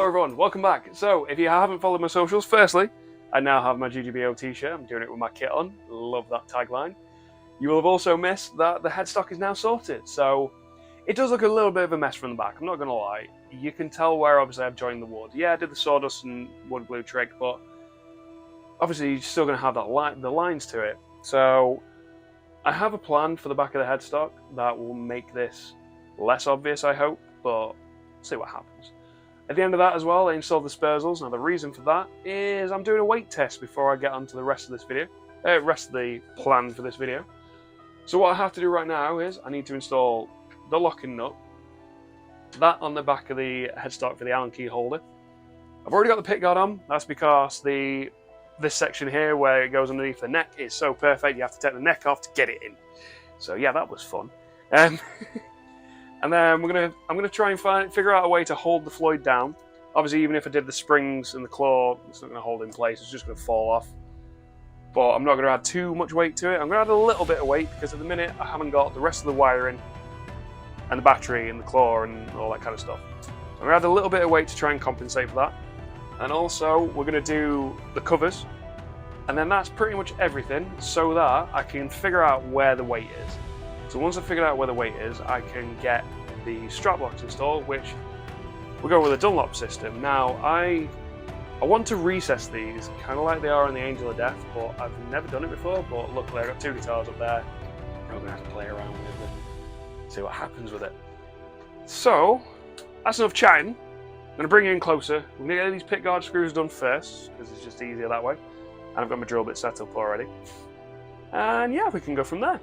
everyone, welcome back. So, if you haven't followed my socials, firstly, I now have my GGBO t-shirt. I'm doing it with my kit on. Love that tagline. You will have also missed that the headstock is now sorted. So, it does look a little bit of a mess from the back, I'm not going to lie. You can tell where obviously I've joined the wood. Yeah, I did the sawdust and wood glue trick, but obviously you're still going to have that the lines to it. So, I have a plan for the back of the headstock that will make this less obvious, I hope, but see what happens. At the end of that as well, I installed the Sperzels. Now the reason for that is I'm doing a weight test before I get onto the rest of this video, rest of the plan for this video. So what I have to do right now is I need to install the locking nut, that on the back of the headstock for the Allen key holder. I've already got the pick guard on. That's because this section here where it goes underneath the neck is so perfect. You have to take the neck off to get it in. So yeah, that was fun. And then I'm gonna try and figure out a way to hold the Floyd down. Obviously, even if I did the springs and the claw, it's not gonna hold in place. It's just gonna fall off. But I'm not gonna add too much weight to it. I'm gonna add a little bit of weight because at the minute I haven't got the rest of the wiring and the battery and the claw and all that kind of stuff. So I'm gonna add a little bit of weight to try and compensate for that. And also, we're gonna do the covers, and then that's pretty much everything, so that I can figure out where the weight is. So once I've figured out where the weight is, I can get the strap locks installed, which we'll go with a Dunlop system. Now, I want to recess these, kind of like they are on the Angel of Deth, but I've never done it before, but luckily I've got two guitars up there. I'm going to have to play around with it and see what happens with it. So, that's enough chatting. I'm going to bring you in closer. We're going to get these pick guard screws done first, because it's just easier that way. And I've got my drill bit set up already. And yeah, we can go from there.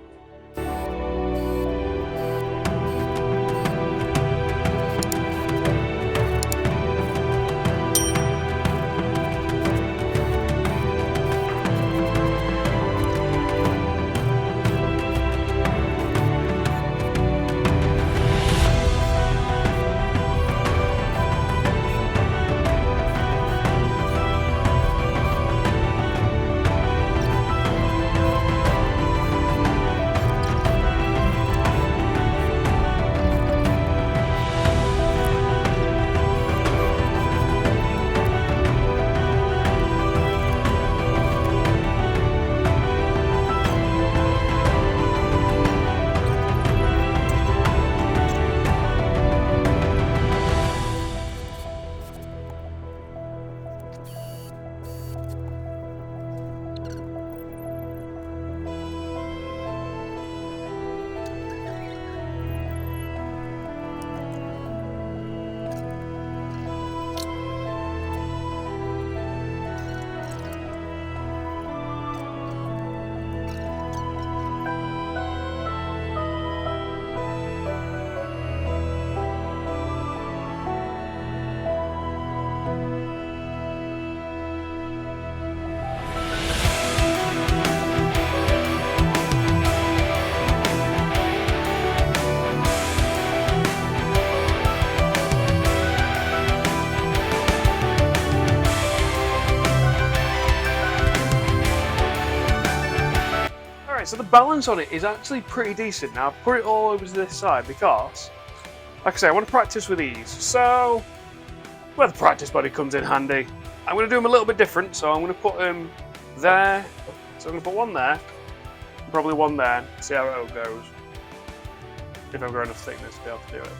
So the balance on it is actually pretty decent. Now I've put it all over to this side because, like I say, I want to practice with these. So, where the practice buddy comes in handy, I'm going to do them a little bit different. So I'm going to put them there. So I'm going to put one there, and probably one there, see how it goes. If I've got enough thickness to be able to do it.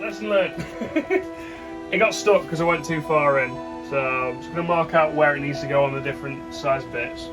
Lesson learned. It got stuck because I went too far in, so I'm just going to mark out where it needs to go on the different size bits.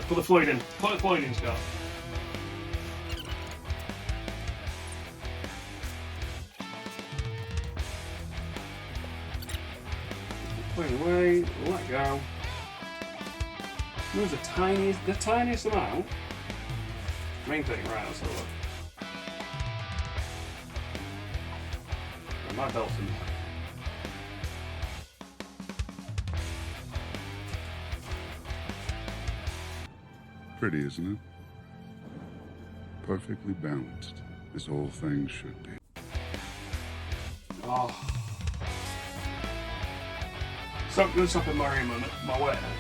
Put the fluid in. Put the fluid in, Scott. Put it away, let go. There's the tiniest amount. Main thing, right, let's have a look. My belt's in there. Pretty, isn't it? Perfectly balanced, as all things should be. Oh. Soak this up in my wet now.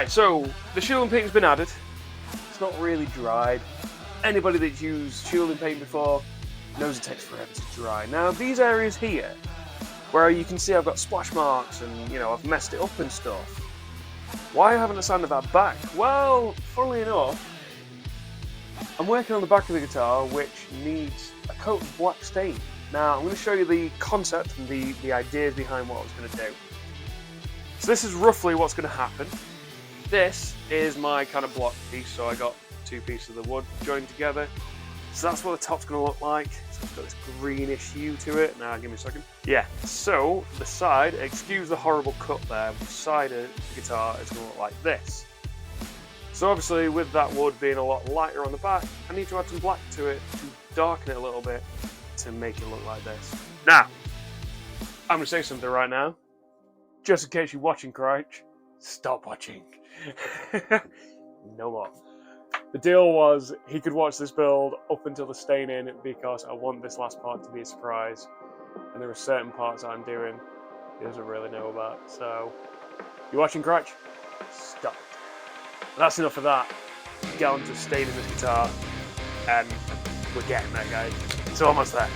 So, the shielding paint's been added. It's not really dried. Anybody that's used shielding paint before knows it takes forever to dry. Now, these areas here, where you can see I've got splash marks and, you know, I've messed it up and stuff. Why haven't I sanded that back? Well, funnily enough, I'm working on the back of the guitar, which needs a coat of black stain. Now, I'm going to show you the concept and the ideas behind what I was going to do. So this is roughly what's going to happen. This is my kind of block piece, so I got two pieces of the wood joined together. So that's what the top's going to look like. So it's got this greenish hue to it. Now, give me a second. Yeah, so the side, excuse the horrible cut there, the side of the guitar is going to look like this. So obviously, with that wood being a lot lighter on the back, I need to add some black to it to darken it a little bit to make it look like this. Now, I'm going to say something right now. Just in case you're watching, Crouch, stop watching. No more. The deal was he could watch this build up until the staining because I want this last part to be a surprise, and there are certain parts I'm doing he doesn't really know about. So, you're watching, Crouch? Stop. That's enough of that. Get on to staining this guitar, and we're getting there, guys. It's almost there.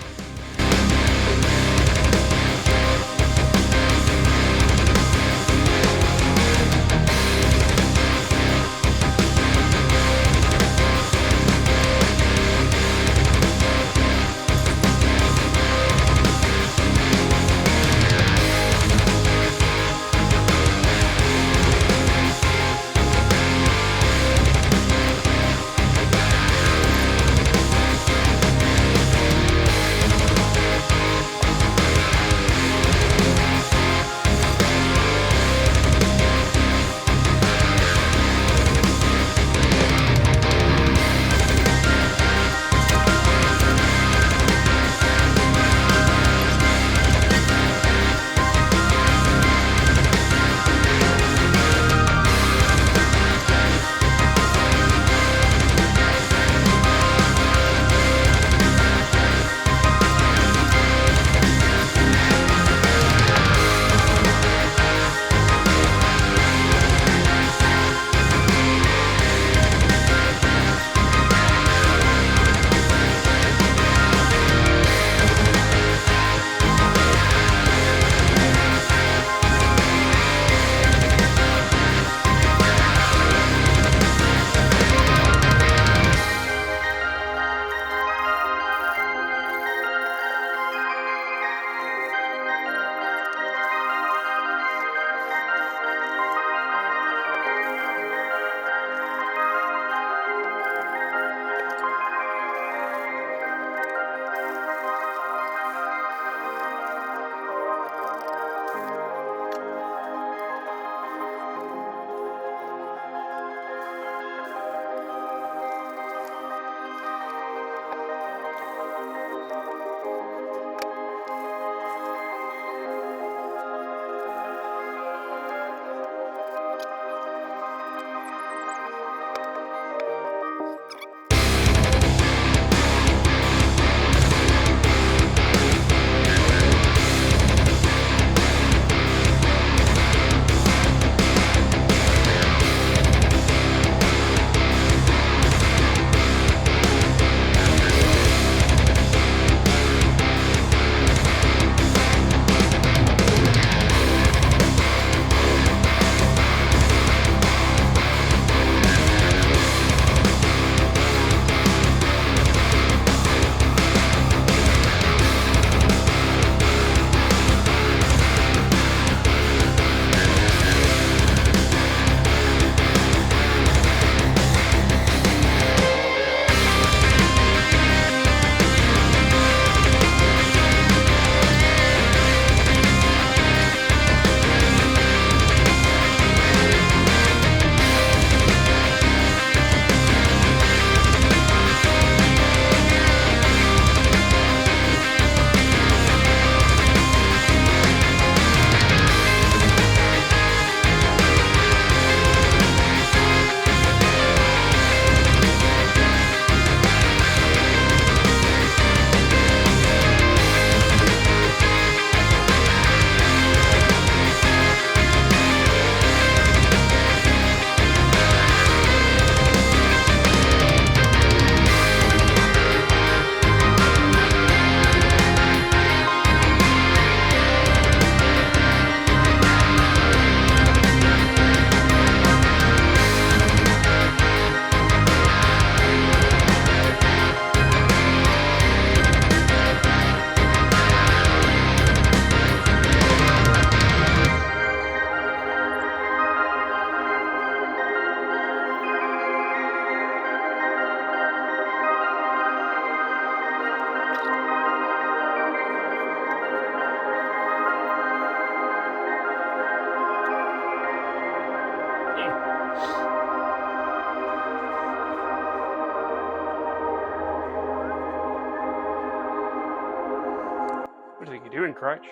Crouch.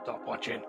Stop watching.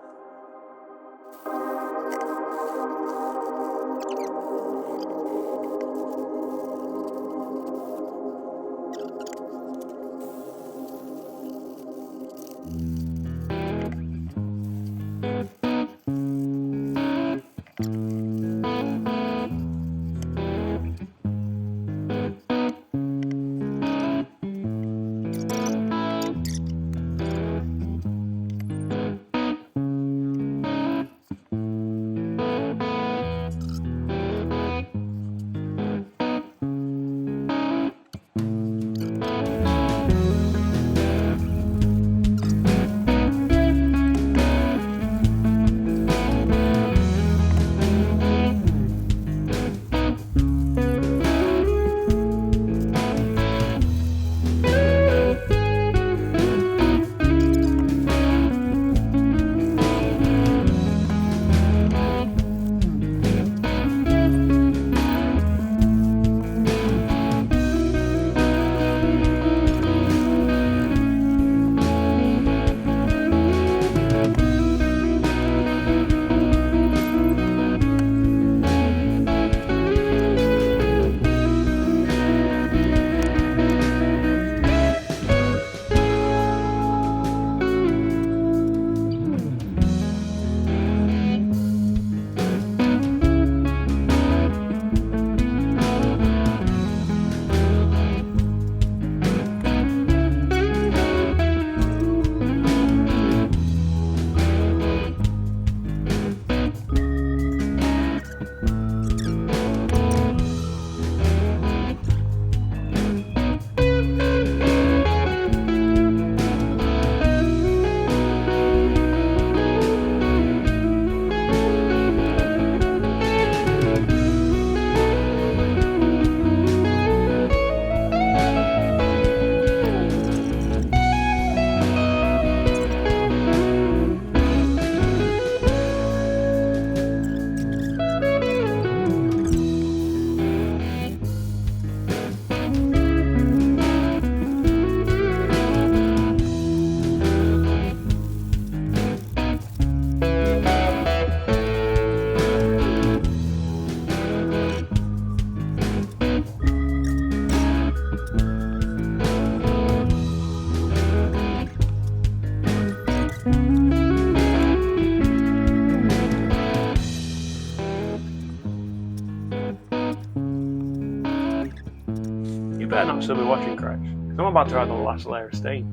You better not still be watching, Crouch, because I'm about to add the last layer of stain.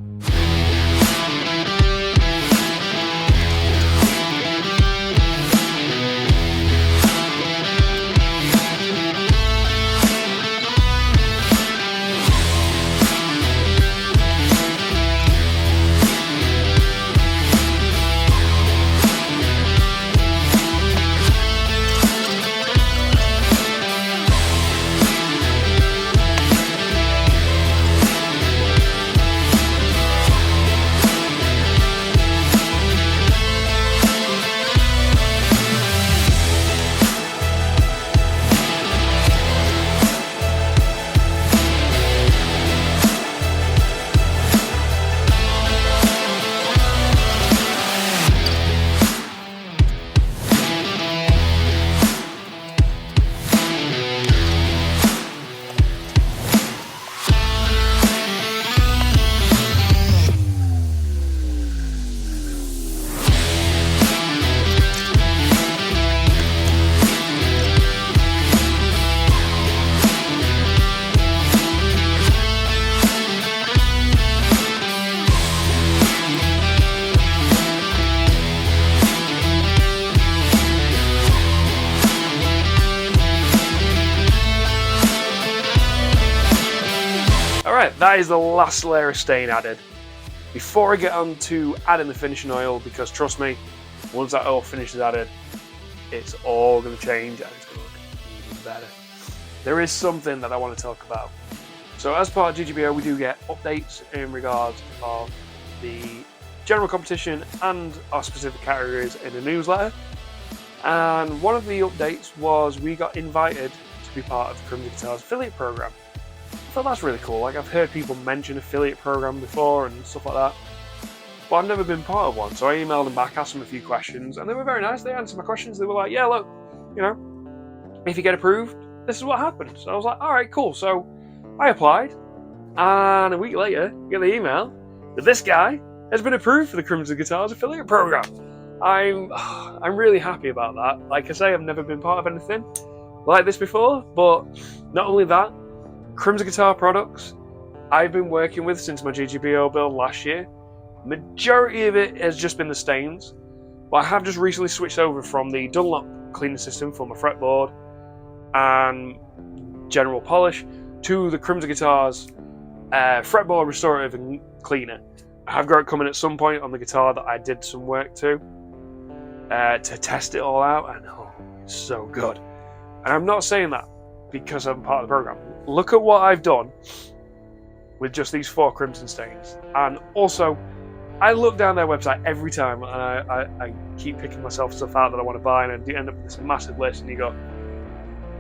Alright, that is the last layer of stain added. Before I get on to adding the finishing oil, because trust me, once that oil finishes added, it's all going to change and it's going to look even better. There is something that I want to talk about. So as part of GGBO, we do get updates in regards of the general competition and our specific categories in the newsletter. And one of the updates was we got invited to be part of the Crimson Guitars affiliate program. I thought that's really cool. Like, I've heard people mention affiliate program before and stuff like that, but I've never been part of one. So I emailed them back, asked them a few questions, and they were very nice. They answered my questions. They were like, yeah, look, you know, if you get approved, this is what happens. So I was like, all right, cool. So I applied, and a week later, I get the email that this guy has been approved for the Crimson Guitars affiliate program. I'm really happy about that. Like I say, I've never been part of anything like this before, but not only that, Crimson Guitar products I've been working with since my GGBO build last year. Majority of it has just been the stains, but I have just recently switched over from the Dunlop cleaning system for my fretboard and general polish to the Crimson Guitars fretboard restorative and cleaner. I have got it coming at some point on the guitar that I did some work to test it all out, and oh, it's so good. And I'm not saying that because I'm part of the program. Look at what I've done with just these 4 crimson stains. And also, I look down their website every time, and I keep picking myself stuff out that I want to buy, and I end up with this massive list, and you go,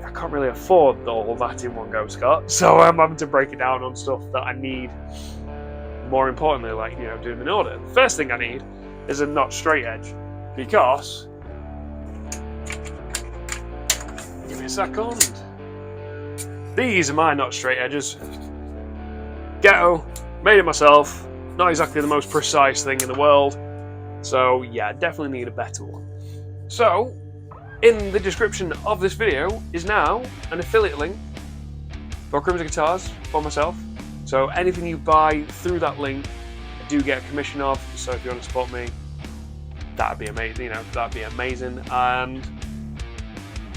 I can't really afford all that in one go, Scott. So I'm having to break it down on stuff that I need. More importantly, like, you know, doing an order. The first thing I need is a not straight edge, because give me a second. These are my not straight edges. Ghetto, made it myself. Not exactly the most precise thing in the world. So yeah, definitely need a better one. So in the description of this video is now an affiliate link for Crimson Guitars for myself. So anything you buy through that link, I do get a commission of. So if you want to support me, that'd be amazing. You know, that'd be amazing. And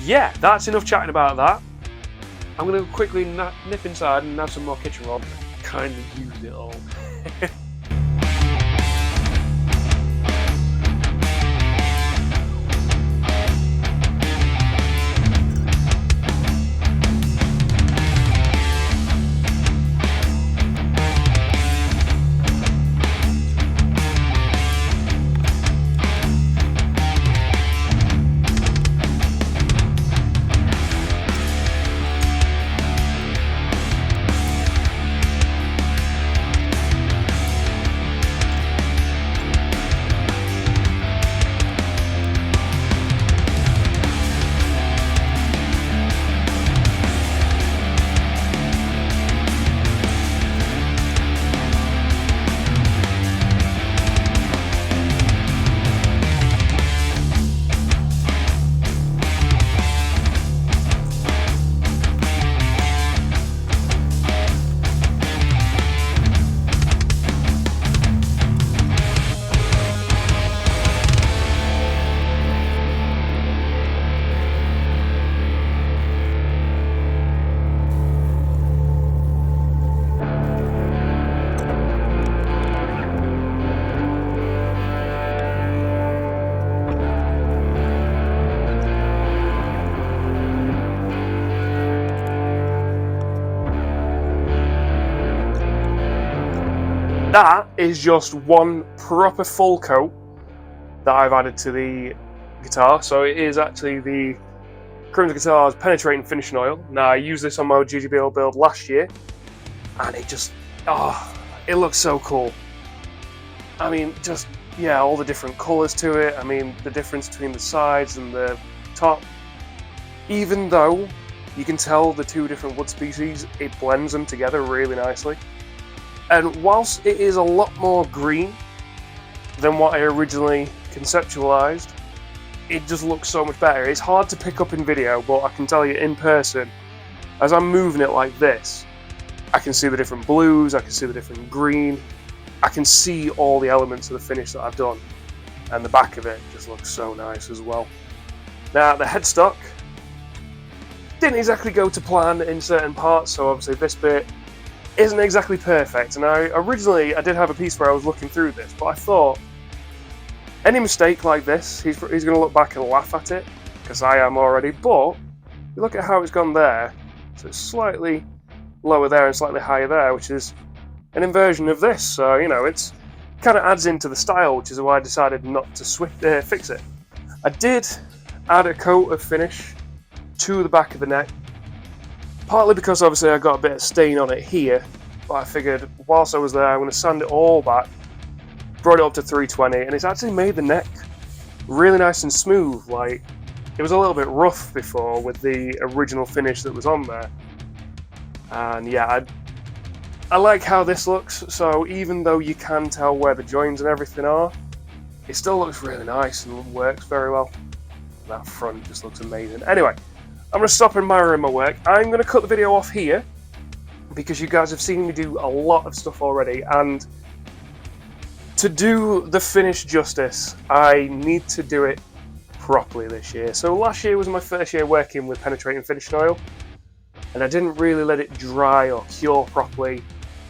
yeah, that's enough chatting about that. I'm going to quickly nip inside and have some more kitchen roll. Kind of use it all. That is just one proper full coat that I've added to the guitar. So it is actually the Crimson Guitars Penetrating Finishing Oil. Now I used this on my GGBO build last year, and it just, it looks so cool. I mean, just, yeah, all the different colours to it. I mean, the difference between the sides and the top. Even though you can tell the 2 different wood species, it blends them together really nicely. And whilst it is a lot more green than what I originally conceptualized, it just looks so much better. It's hard to pick up in video, but I can tell you in person, as I'm moving it like this, I can see the different blues, I can see the different green, I can see all the elements of the finish that I've done, and the back of it just looks so nice as well. Now, the headstock didn't exactly go to plan in certain parts, so obviously this bit isn't exactly perfect, and originally I did have a piece where I was looking through this, but I thought any mistake like this, he's going to look back and laugh at it, because I am already, but you look at how it's gone there, so it's slightly lower there and slightly higher there, which is an inversion of this, so you know, it's kind of adds into the style, which is why I decided not to fix it. I did add a coat of finish to the back of the neck, partly because obviously I got a bit of stain on it here, but I figured whilst I was there I'm going to sand it all back, brought it up to 320, and it's actually made the neck really nice and smooth. Like, it was a little bit rough before with the original finish that was on there. And yeah, I like how this looks, so even though you can tell where the joins and everything are, it still looks really nice and works very well. That front just looks amazing. Anyway, I'm going to stop admiring my work. I'm going to cut the video off here, because you guys have seen me do a lot of stuff already, and to do the finish justice, I need to do it properly this year. So last year was my first year working with penetrating finishing oil, and I didn't really let it dry or cure properly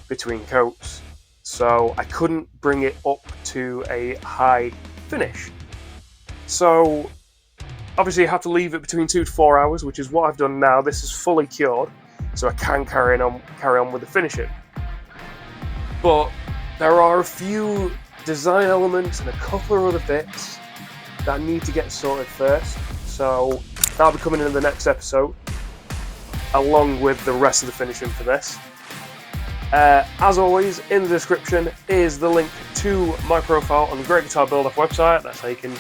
between coats, so I couldn't bring it up to a high finish. So obviously you have to leave it between 2 to 4 hours, which is what I've done now. This is fully cured, so I can carry on with the finishing. But there are a few design elements and a couple of other bits that need to get sorted first, so that'll be coming in the next episode, along with the rest of the finishing for this. As always, in the description is the link to my profile on the Great Guitar Build-Off website. That's how you can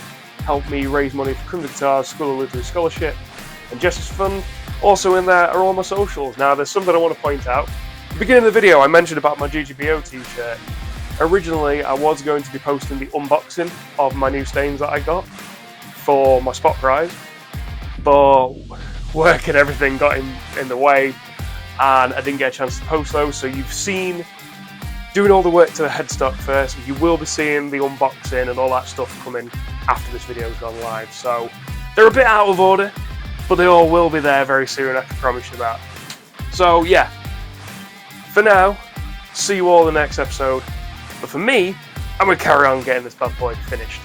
help me raise money for Crimson Guitars School of Luther's Scholarship and Justice Fund. Also in there are all my socials. Now, there's something I want to point out. At the beginning of the video, I mentioned about my GGBO t-shirt. Originally, I was going to be posting the unboxing of my new stains that I got for my spot prize, but work and everything got in the way, and I didn't get a chance to post those. So you've seen doing all the work to the headstock first. You will be seeing the unboxing and all that stuff coming after this video's gone live. So they're a bit out of order, but they all will be there very soon, I can promise you that. So yeah, for now, see you all in the next episode. But for me, I'm going to carry on getting this bad boy finished.